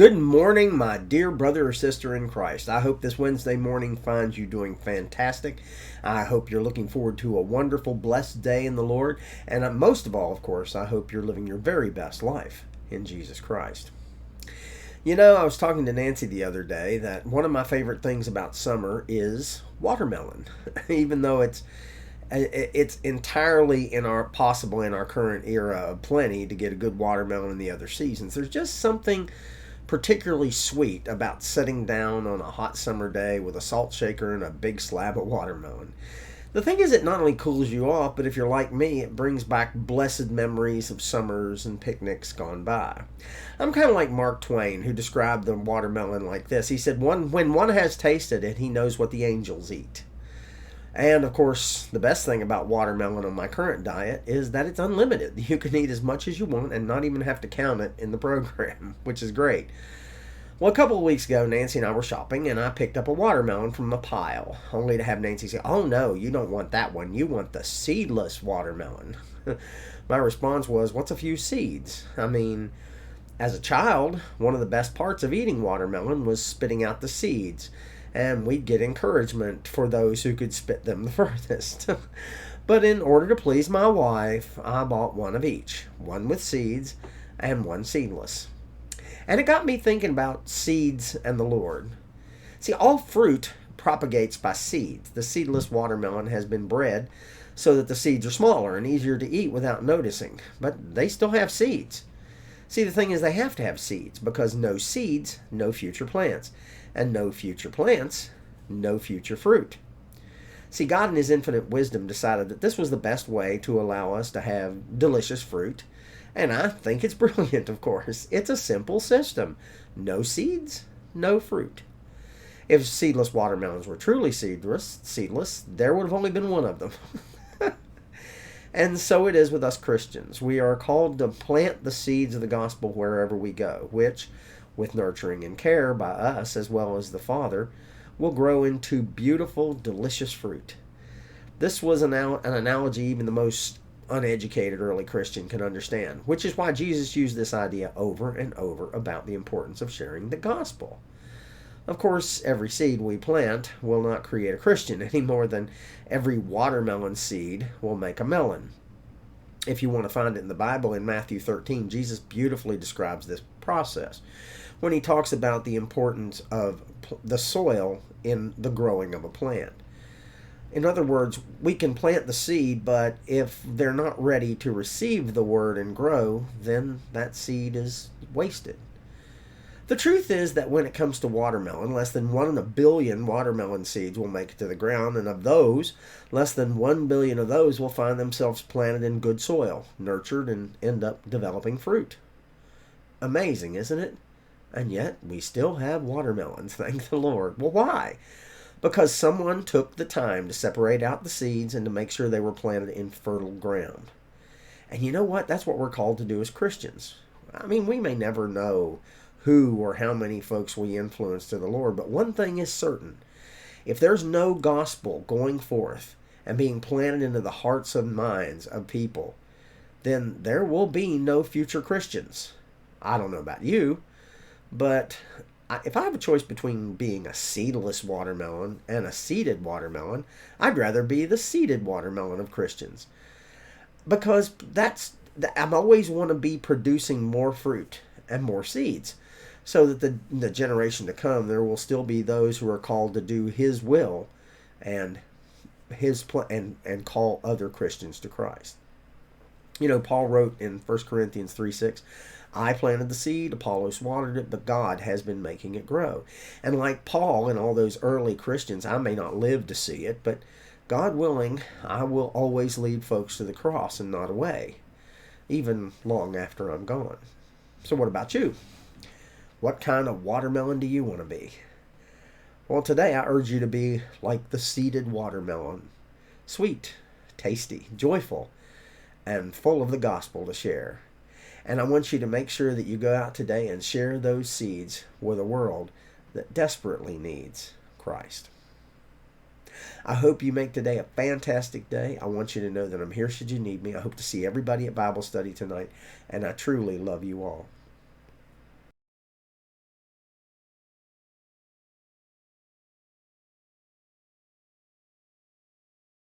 Good morning, my dear brother or sister in Christ. I hope this Wednesday morning finds you doing fantastic. I hope you're looking forward to a wonderful, blessed day in the Lord. And most of all, of course, I hope you're living your very best life in Jesus Christ. You know, I was talking to Nancy the other day that one of my favorite things about summer is watermelon, even though it's entirely possible in our current era of plenty to get a good watermelon in the other seasons. There's just something particularly sweet about sitting down on a hot summer day with a salt shaker and a big slab of watermelon. The thing is, it not only cools you off, but if you're like me, it brings back blessed memories of summers and picnics gone by. I'm kind of like Mark Twain, who described the watermelon like this. He said, when one has tasted it, he knows what the angels eat. And of course, the best thing about watermelon on my current diet is that it's unlimited. You can eat as much as you want and not even have to count it in the program, which is great. Well, a couple of weeks ago, Nancy and I were shopping, and I picked up a watermelon from the pile, only to have Nancy say, "Oh no, you don't want that one. You want the seedless watermelon." My response was, "What's a few seeds?" I mean, as a child, one of the best parts of eating watermelon was spitting out the seeds, and we'd get encouragement for those who could spit them the furthest. But in order to please my wife, I bought one of each, one with seeds and one seedless. And it got me thinking about seeds and the Lord. See, all fruit propagates by seeds. The seedless watermelon has been bred so that the seeds are smaller and easier to eat without noticing, but they still have seeds. See, the thing is, they have to have seeds, because no seeds, no future plants. And no future plants, no future fruit. See, God in His infinite wisdom decided that this was the best way to allow us to have delicious fruit. And I think it's brilliant, of course. It's a simple system. No seeds, no fruit. If seedless watermelons were truly seedless, there would have only been one of them. And so it is with us Christians. We are called to plant the seeds of the gospel wherever we go, which, with nurturing and care by us as well as the Father, will grow into beautiful, delicious fruit. This was an analogy even the most uneducated early Christian could understand, which is why Jesus used this idea over and over about the importance of sharing the gospel. Of course, every seed we plant will not create a Christian any more than every watermelon seed will make a melon. If you want to find it in the Bible, in Matthew 13, Jesus beautifully describes this process when He talks about the importance of the soil in the growing of a plant. In other words, we can plant the seed, but if they're not ready to receive the word and grow, then that seed is wasted. The truth is that when it comes to watermelon, less than 1 in a billion watermelon seeds will make it to the ground, and of those, less than 1 billion of those will find themselves planted in good soil, nurtured, and end up developing fruit. Amazing, isn't it? And yet, we still have watermelons, thank the Lord. Well, why? Because someone took the time to separate out the seeds and to make sure they were planted in fertile ground. And you know what? That's what we're called to do as Christians. I mean, we may never know who or how many folks we influence to the Lord, but one thing is certain. If there's no gospel going forth and being planted into the hearts and minds of people, then there will be no future Christians. I don't know about you, but if I have a choice between being a seedless watermelon and a seeded watermelon, I'd rather be the seeded watermelon of Christians. Because I'm always want to be producing more fruit and more seeds, so that the generation to come, there will still be those who are called to do His will and and call other Christians to Christ. You know, Paul wrote in 1 Corinthians 3:6, "I planted the seed, Apollos watered it, but God has been making it grow." And like Paul and all those early Christians, I may not live to see it, but God willing, I will always lead folks to the cross and not away, even long after I'm gone. So what about you? What kind of watermelon do you want to be? Well, today I urge you to be like the seeded watermelon, sweet, tasty, joyful, and full of the gospel to share. And I want you to make sure that you go out today and share those seeds with a world that desperately needs Christ. I hope you make today a fantastic day. I want you to know that I'm here should you need me. I hope to see everybody at Bible study tonight, and I truly love you all.